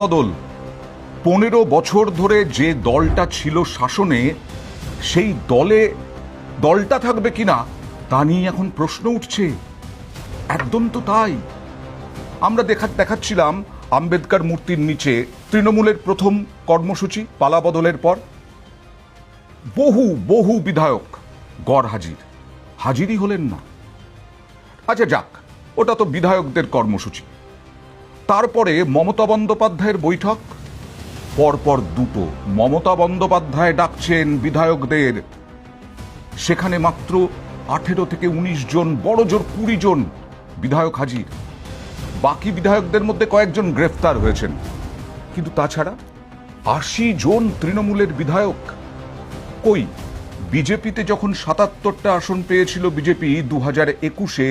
বদল 15 বছর ধরে যে দলটা ছিল শাসনে সেই দলটা থাকবে কিনা তা নিয়ে এখন প্রশ্ন উঠছে। একদম তো তাই। আমরা দেখাচ্ছিলাম আম্বেদকর মূর্তির নিচে তৃণমূলের প্রথম কর্মসূচি পালা বদলের পর বহু বহু বিধায়ক গড় হাজিরই হলেন না। আচ্ছা যাক, ওটা তো বিধায়কদের কর্মসূচি। তারপরে মমতা বন্দ্যোপাধ্যায়ের বৈঠক, পরপর দুটো মমতা বন্দ্যোপাধ্যায় ডাকছেন বিধায়কদের, সেখানে মাত্র 18 থেকে 19 জন, বড় জোর 20 জন বিধায়ক হাজির। বাকি বিধায়কদের মধ্যে কয়েকজন গ্রেফতার হয়েছেন, কিন্তু তাছাড়া 80 জন তৃণমূলের বিধায়ক কই? বিজেপিতে যখন 77টা আসন পেয়েছিল বিজেপি 2021-এ,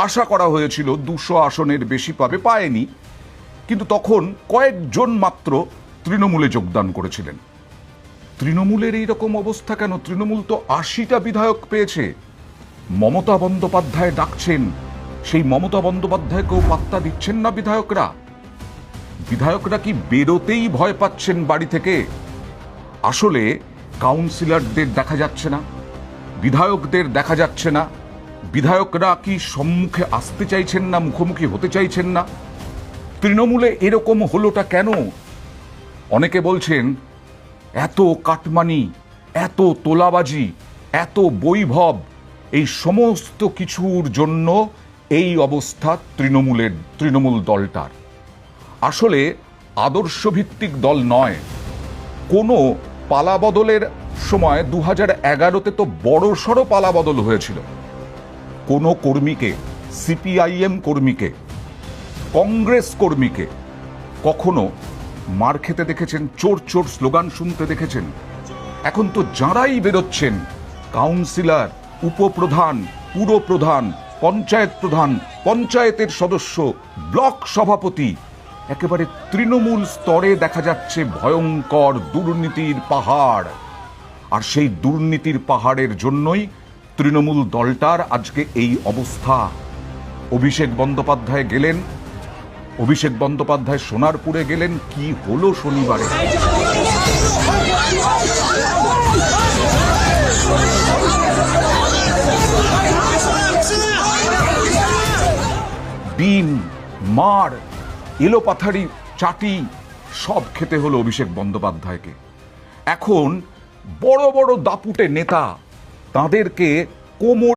আশা করা হয়েছিল 200 আসনের বেশি পাবে, পায়নি, কিন্তু তখন কয়েকজন মাত্র তৃণমূলে যোগদান করেছিলেন। তৃণমূলের এইরকম অবস্থা কেন? তৃণমূল তো 80টা বিধায়ক পেয়েছে। মমতা বন্দ্যোপাধ্যায় ডাকছেন, সেই মমতা বন্দ্যোপাধ্যায়কেও পাত্তা দিচ্ছেন না বিধায়করা। বিধায়করা কি বেরোতেই ভয় পাচ্ছেন বাড়ি থেকে? আসলে কাউন্সিলরদের দেখা যাচ্ছে না, বিধায়কদের দেখা যাচ্ছে না। বিধায়করা কি সম্মুখে আসতে চাইছেন না, মুখোমুখি হতে চাইছেন না? তৃণমূলে এরকম হলোটা কেন? অনেকে বলছেন এত কাটমানি, এত তোলাবাজি, এত বৈভব, এই সমস্ত কিছুর জন্য এই অবস্থা তৃণমূল দলটার। আসলে আদর্শভিত্তিক দল নয়। কোনো পালাবদলের সময় 2011-তে তো বড়সড় পালাবদল হয়েছিল। কোনো কর্মীকে, সিপিআইএম কর্মীকে, কংগ্রেস কর্মীকে কখনো মার খেতে দেখেছেন? চোর চোর স্লোগান শুনতে দেখেছেন? এখন তো যাঁরাই বেরোচ্ছেন, কাউন্সিলর, উপপ্রধান, পুরপ্রধান, পঞ্চায়েত প্রধান, পঞ্চায়েতের সদস্য, ব্লক সভাপতি, একেবারে তৃণমূল স্তরে দেখা যাচ্ছে ভয়ঙ্কর দুর্নীতির পাহাড়। আর সেই দুর্নীতির পাহাড়ের জন্যই তৃণমূল দলটার আজকে এই অবস্থা। অভিষেক বন্দ্যোপাধ্যায় গেলেন, অভিষেক বন্দ্যোপাধ্যায় সোনারপুরে গেলেন, কি হলো শনিবারে? বিন, মার, এলোপাথারি চাটি সব খেতে হলো অভিষেক বন্দ্যোপাধ্যায়কে। এখন বড় বড় দাপুটে নেতা, তাদেরকে কোমর